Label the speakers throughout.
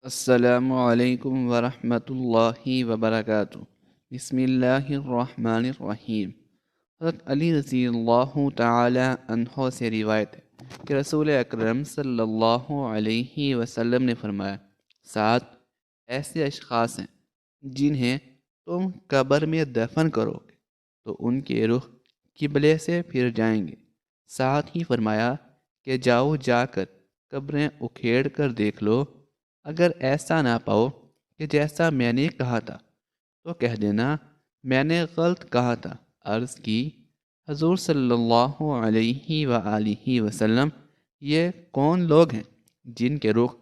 Speaker 1: السلام علیکم ورحمۃ اللہ وبرکاتہ۔ بسم اللہ الرحمن الرحیم۔ حضرت علی رضی اللہ تعالی عنہ سے روایت ہے کہ رسول اکرم صلی اللہ علیہ وسلم نے فرمایا، 7 ایسے اشخاص ہیں جنہیں تم قبر میں دفن کرو گے تو ان کے رخ قبلے سے پھر جائیں گے۔ ساتھ ہی فرمایا کہ جاؤ جا کر قبریں اکھیڑ کر دیکھ لو، اگر ایسا نہ پاؤ کہ جیسا میں نے کہا تھا تو کہہ دینا میں نے غلط کہا تھا۔ عرض کی، حضور صلی اللہ علیہ وآلہ وسلم، یہ کون لوگ ہیں جن کے رخ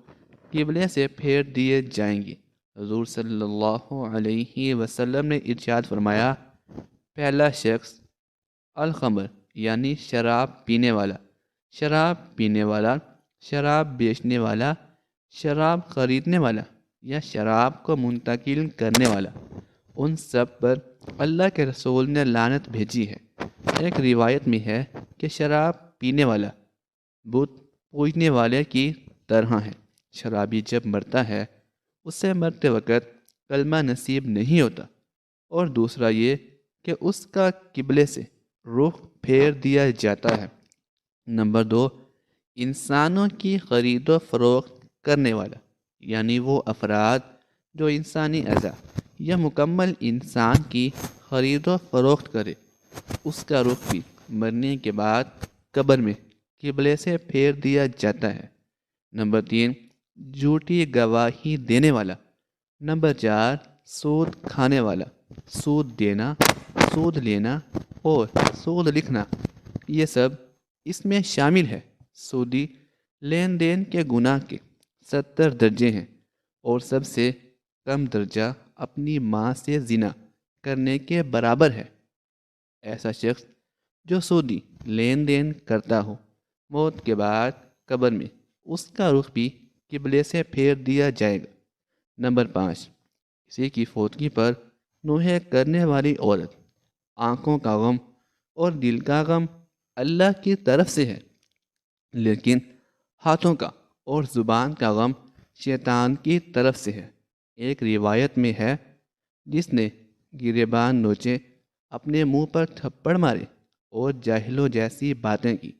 Speaker 1: قبلے سے پھیر دیے جائیں گے؟ حضور صلی اللہ علیہ وسلم نے ارشاد فرمایا، پہلا شخص الخمر یعنی شراب پینے والا، شراب پینے والا، شراب بیچنے والا، شراب خریدنے والا یا شراب کو منتقل کرنے والا، ان سب پر اللہ کے رسول نے لعنت بھیجی ہے۔ ایک روایت میں ہے کہ شراب پینے والا بت پوجنے والے کی طرح ہے۔ شرابی جب مرتا ہے اسے مرتے وقت کلمہ نصیب نہیں ہوتا۔ اور دوسرا یہ کہ اس کا قبلے سے رخ پھیر دیا جاتا ہے۔ نمبر 2، انسانوں کی خرید و فروخت کرنے والا، یعنی وہ افراد جو انسانی اعضاء یا مکمل انسان کی خرید و فروخت کرے، اس کا رخ بھی مرنے کے بعد قبر میں قبلے سے پھیر دیا جاتا ہے۔ نمبر 3، جھوٹی گواہی دینے والا۔ نمبر 4، سود کھانے والا، سود دینا، سود لینا اور سود لکھنا، یہ سب اس میں شامل ہے۔ سودی لین دین کے گناہ کے 70 درجے ہیں اور سب سے کم درجہ اپنی ماں سے زنا کرنے کے برابر ہے۔ ایسا شخص جو سودی لین دین کرتا ہو، موت کے بعد قبر میں اس کا رخ بھی قبلے سے پھیر دیا جائے گا۔ نمبر 5، کسی کی فوتگی پر نوحہ کرنے والی عورت۔ آنکھوں کا غم اور دل کا غم اللہ کی طرف سے ہے، لیکن ہاتھوں کا اور زبان کا غم شیطان کی طرف سے ہے۔ ایک روایت میں ہے، جس نے گریبان نوچے، اپنے منہ پر تھپڑ مارے اور جاہلوں جیسی باتیں کی،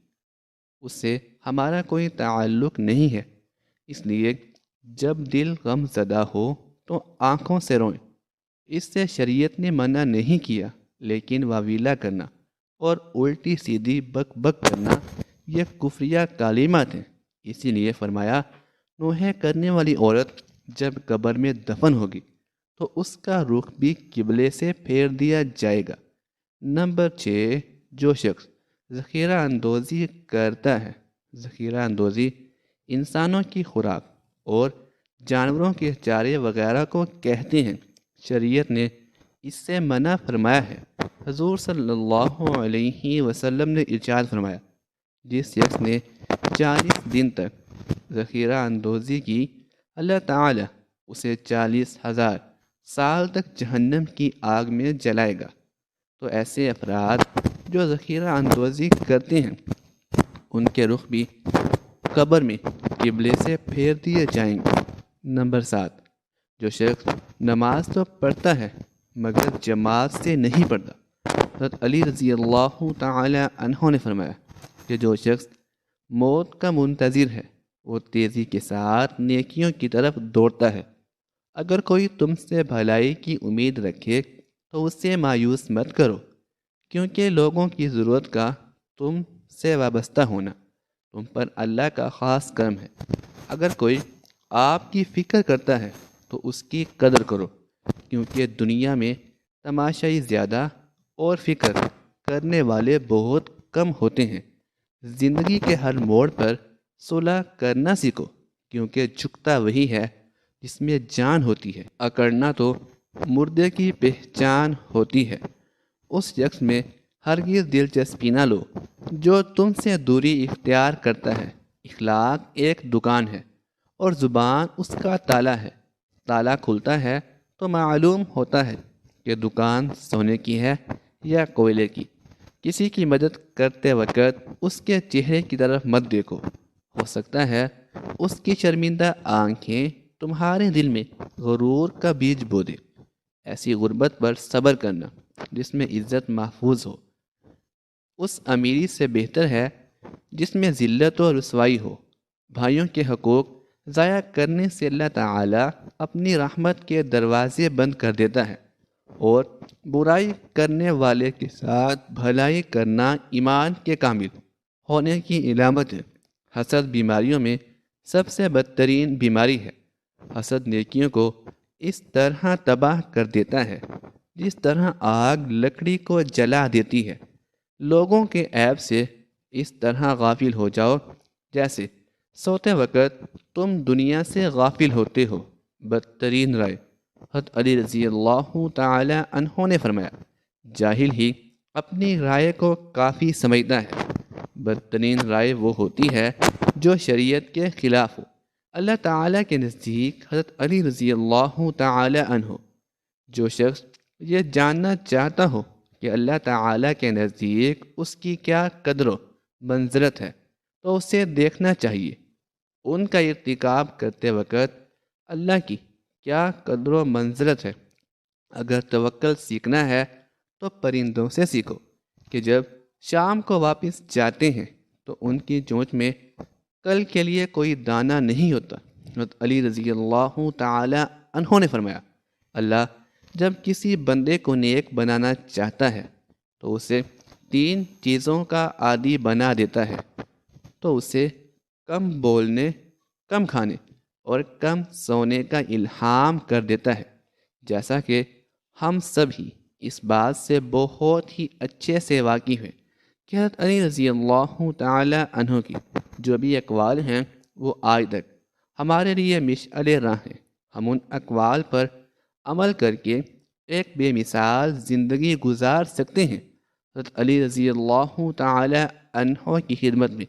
Speaker 1: اس سے ہمارا کوئی تعلق نہیں ہے۔ اس لیے جب دل غم زدہ ہو تو آنکھوں سے روئیں۔ اس سے شریعت نے منع نہیں کیا، لیکن واویلا کرنا اور الٹی سیدھی بک بک کرنا یہ کفریہ کلمات ہیں۔ اسی لیے فرمایا، نوحہ کرنے والی عورت جب قبر میں دفن ہوگی تو اس کا رخ بھی قبلے سے پھیر دیا جائے گا۔ نمبر 6، جو شخص ذخیرہ اندوزی کرتا ہے۔ ذخیرہ اندوزی انسانوں کی خوراک اور جانوروں کے چارے وغیرہ کو کہتے ہیں۔ شریعت نے اس سے منع فرمایا ہے۔ حضور صلی اللہ علیہ وسلم نے ارشاد فرمایا، جس شخص نے 40 دن تک ذخیرہ اندوزی کی، اللہ تعالی اسے 40,000 سال تک جہنم کی آگ میں جلائے گا۔ تو ایسے افراد جو ذخیرہ اندوزی کرتے ہیں، ان کے رخ بھی قبر میں قبلے سے پھیر دیے جائیں گے۔ نمبر 7، جو شخص نماز تو پڑھتا ہے مگر جماعت سے نہیں پڑھتا۔ حضرت علی رضی اللہ تعالی عنہ نے فرمایا کہ جو شخص موت کا منتظر ہے وہ تیزی کے ساتھ نیکیوں کی طرف دوڑتا ہے۔ اگر کوئی تم سے بھلائی کی امید رکھے تو اس سے مایوس مت کرو، کیونکہ لوگوں کی ضرورت کا تم سے وابستہ ہونا تم پر اللہ کا خاص کرم ہے۔ اگر کوئی آپ کی فکر کرتا ہے تو اس کی قدر کرو، کیونکہ دنیا میں تماشائی زیادہ اور فکر کرنے والے بہت کم ہوتے ہیں۔ زندگی کے ہر موڑ پر صلح کرنا سیکھو، کیونکہ جھکتا وہی ہے جس میں جان ہوتی ہے، اکڑنا تو مردے کی پہچان ہوتی ہے۔ اس شخص میں ہرگز دلچسپی نہ لو جو تم سے دوری اختیار کرتا ہے۔ اخلاق ایک دکان ہے اور زبان اس کا تالا ہے۔ تالا کھلتا ہے تو معلوم ہوتا ہے کہ دکان سونے کی ہے یا کوئلے کی۔ کسی کی مدد کرتے وقت اس کے چہرے کی طرف مت دیکھو، ہو سکتا ہے اس کی شرمندہ آنکھیں تمہارے دل میں غرور کا بیج بو دے۔ ایسی غربت پر صبر کرنا جس میں عزت محفوظ ہو اس امیری سے بہتر ہے جس میں ذلت و رسوائی ہو۔ بھائیوں کے حقوق ضائع کرنے سے اللہ تعالیٰ اپنی رحمت کے دروازے بند کر دیتا ہے، اور برائی کرنے والے کے ساتھ بھلائی کرنا ایمان کے کامل ہونے کی علامت ہے۔ حسد بیماریوں میں سب سے بدترین بیماری ہے۔ حسد نیکیوں کو اس طرح تباہ کر دیتا ہے جس طرح آگ لکڑی کو جلا دیتی ہے۔ لوگوں کے عیب سے اس طرح غافل ہو جاؤ جیسے سوتے وقت تم دنیا سے غافل ہوتے ہو۔ بدترین رائے۔ حضرت علی رضی اللہ تعالی عنہ نے فرمایا، جاہل ہی اپنی رائے کو کافی سمجھتا ہے۔ بدترین رائے وہ ہوتی ہے جو شریعت کے خلاف ہو۔ اللہ تعالیٰ کے نزدیک حضرت علی رضی اللہ تعالی عنہ، جو شخص یہ جاننا چاہتا ہو کہ اللہ تعالیٰ کے نزدیک اس کی کیا قدر و منزلت ہے تو اسے دیکھنا چاہیے ان کا ارتکاب کرتے وقت اللہ کی کیا قدر و منزلت ہے۔ اگر توکل سیکھنا ہے تو پرندوں سے سیکھو کہ جب شام کو واپس جاتے ہیں تو ان کی چونچ میں کل کے لیے کوئی دانہ نہیں ہوتا۔ حضرت علی رضی اللہ تعالی عنہ نے فرمایا، اللہ جب کسی بندے کو نیک بنانا چاہتا ہے تو اسے 3 چیزوں کا عادی بنا دیتا ہے، تو اسے کم بولنے، کم کھانے اور کم سونے کا الہام کر دیتا ہے۔ جیسا کہ ہم سب ہی اس بات سے بہت ہی اچھے سے واقف ہیں کہ حضرت علی رضی اللہ تعالی عنہ کی جو بھی اقوال ہیں وہ آج تک ہمارے لیے مشعل راہ ہیں۔ ہم ان اقوال پر عمل کر کے ایک بے مثال زندگی گزار سکتے ہیں۔ حضرت علی رضی اللہ تعالی عنہ کی خدمت میں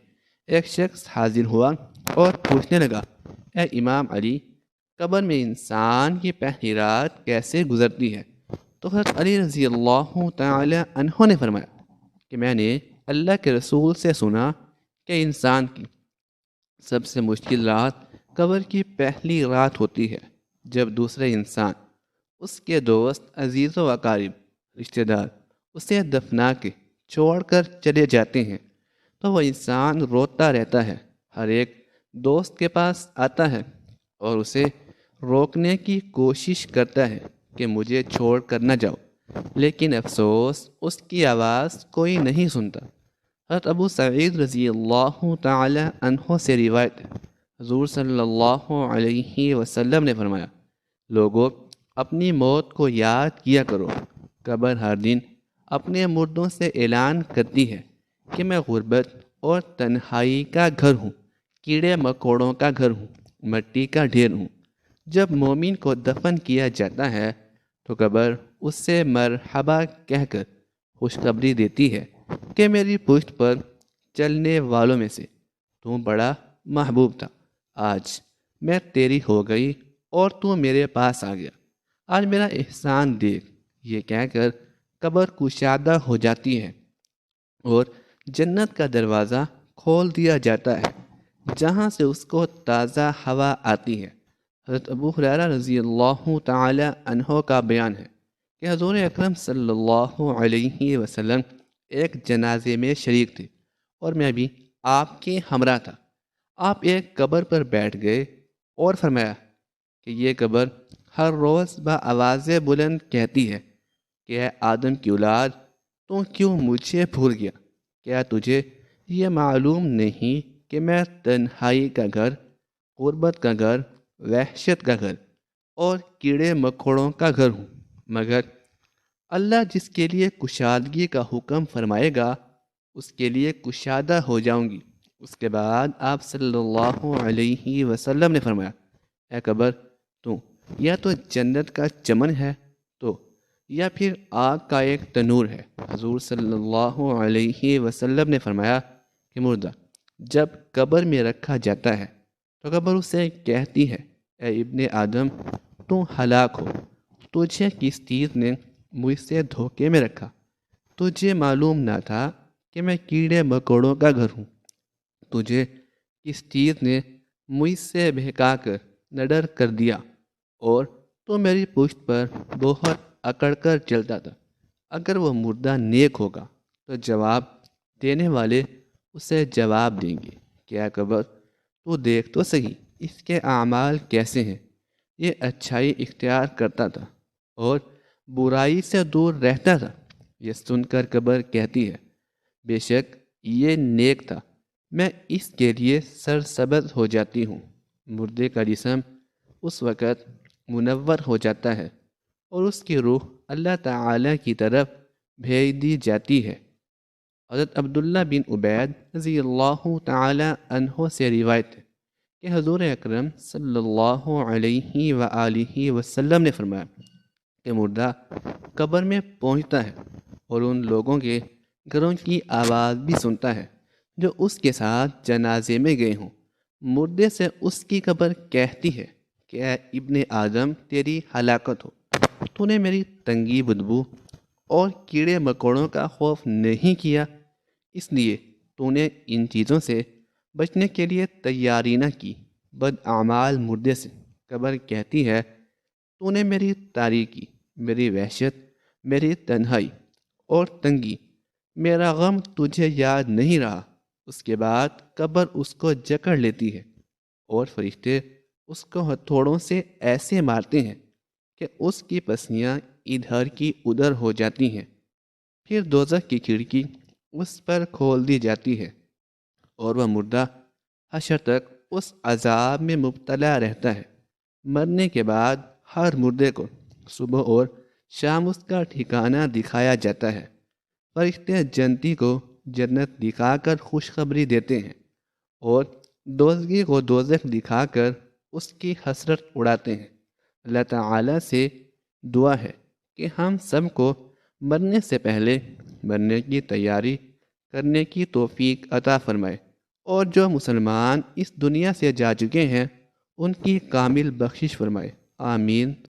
Speaker 1: ایک شخص حاضر ہوا اور پوچھنے لگا، اے امام علی، قبر میں انسان کی پہلی رات کیسے گزرتی ہے؟ تو حضرت علی رضی اللہ تعالی عنہ نے فرمایا کہ میں نے اللہ کے رسول سے سنا کہ انسان کی سب سے مشکل رات قبر کی پہلی رات ہوتی ہے، جب دوسرے انسان، اس کے دوست، عزیز و اقارب، رشتہ دار اسے دفنا کے چھوڑ کر چلے جاتے ہیں تو وہ انسان روتا رہتا ہے۔ ہر ایک دوست کے پاس آتا ہے اور اسے روکنے کی کوشش کرتا ہے کہ مجھے چھوڑ کر نہ جاؤ، لیکن افسوس اس کی آواز کوئی نہیں سنتا۔ حضرت ابو سعید رضی اللہ تعالی عنہ سے روایت ہے، حضور صلی اللہ علیہ وسلم نے فرمایا، لوگوں اپنی موت کو یاد کیا کرو۔ قبر ہر دن اپنے مردوں سے اعلان کرتی ہے کہ میں غربت اور تنہائی کا گھر ہوں، کیڑے مکوڑوں کا گھر ہوں، مٹی کا ڈھیر ہوں۔ جب مومن کو دفن کیا جاتا ہے تو قبر اس سے مرحبا کہہ کر خوشخبری دیتی ہے کہ میری پشت پر چلنے والوں میں سے تو بڑا محبوب تھا، آج میں تیری ہو گئی اور تو میرے پاس آ گیا، آج میرا احسان دیکھ۔ یہ کہہ کر قبر کشادہ ہو جاتی ہے اور جنت کا دروازہ کھول دیا جاتا ہے جہاں سے اس کو تازہ ہوا آتی ہے۔ حضرت ابو ہریرہ رضی اللہ تعالی عنہ کا بیان ہے کہ حضور اکرم صلی اللہ علیہ وسلم ایک جنازے میں شریک تھے اور میں بھی آپ کے ہمراہ تھا۔ آپ ایک قبر پر بیٹھ گئے اور فرمایا کہ یہ قبر ہر روز بآواز بلند کہتی ہے کہ اے آدم کی اولاد، تو کیوں مجھے بھول گیا؟ کیا تجھے یہ معلوم نہیں کہ میں تنہائی کا گھر، غربت کا گھر، وحشت کا گھر اور کیڑے مکوڑوں کا گھر ہوں؟ مگر اللہ جس کے لیے کشادگی کا حکم فرمائے گا اس کے لیے کشادہ ہو جاؤں گی۔ اس کے بعد آپ صلی اللہ علیہ وسلم نے فرمایا، اے قبر، تو یا تو جنت کا چمن ہے تو یا پھر آگ کا ایک تنور ہے۔ حضور صلی اللہ علیہ وسلم نے فرمایا کہ مردہ جب قبر میں رکھا جاتا ہے تو قبر اسے کہتی ہے، اے ابن آدم، تو ہلاک ہو، تجھے کس چیز نے مجھ سے دھوکے میں رکھا؟ تجھے معلوم نہ تھا کہ میں کیڑے مکوڑوں کا گھر ہوں؟ تجھے کس چیز نے مجھ سے بہکا کر نڈر کر دیا اور تو میری پشت پر بہت اکڑ کر چلتا تھا۔ اگر وہ مردہ نیک ہوگا تو جواب دینے والے اسے جواب دیں گے، کیا قبر تو دیکھ تو صحیح اس کے اعمال کیسے ہیں۔ یہ اچھائی اختیار کرتا تھا اور برائی سے دور رہتا تھا۔ یہ سن کر قبر کہتی ہے، بے شک یہ نیک تھا، میں اس کے لیے سرسبز ہو جاتی ہوں۔ مردے کا جسم اس وقت منور ہو جاتا ہے اور اس کی روح اللہ تعالی کی طرف بھیج دی جاتی ہے۔ حضرت عبداللہ بن عبید رضی اللہ تعالی عنہ سے روایت ہے کہ حضور اکرم صلی اللہ علیہ وآلہ وسلم نے فرمایا کہ مردہ قبر میں پہنچتا ہے اور ان لوگوں کے گھروں کی آواز بھی سنتا ہے جو اس کے ساتھ جنازے میں گئے ہوں۔ مردے سے اس کی قبر کہتی ہے کہ اے ابن آدم، تیری ہلاکت ہو، تو نے میری تنگی، بدبو اور کیڑے مکوڑوں کا خوف نہیں کیا، اس لیے تو نے ان چیزوں سے بچنے کے لیے تیاری نہ کی۔ بد اعمال مردے سے قبر کہتی ہے، تو نے میری تاریکی، میری وحشت، میری تنہائی اور تنگی، میرا غم تجھے یاد نہیں رہا۔ اس کے بعد قبر اس کو جکڑ لیتی ہے اور فرشتے اس کو ہتھوڑوں سے ایسے مارتے ہیں کہ اس کی پسلیاں ادھر کی ادھر ہو جاتی ہیں۔ پھر دوزخ کی کھڑکی اس پر کھول دی جاتی ہے اور وہ مردہ حشر تک اس عذاب میں مبتلا رہتا ہے۔ مرنے کے بعد ہر مردے کو صبح اور شام اس کا ٹھکانہ دکھایا جاتا ہے۔ فرشتے جنتی کو جنت دکھا کر خوشخبری دیتے ہیں اور دوزخی کو دوزخ دکھا کر اس کی حسرت اڑاتے ہیں۔ اللہ تعالیٰ سے دعا ہے کہ ہم سب کو مرنے سے پہلے مرنے کی تیاری کرنے کی توفیق عطا فرمائے، اور جو مسلمان اس دنیا سے جا چکے ہیں ان کی کامل بخشش فرمائے، آمین۔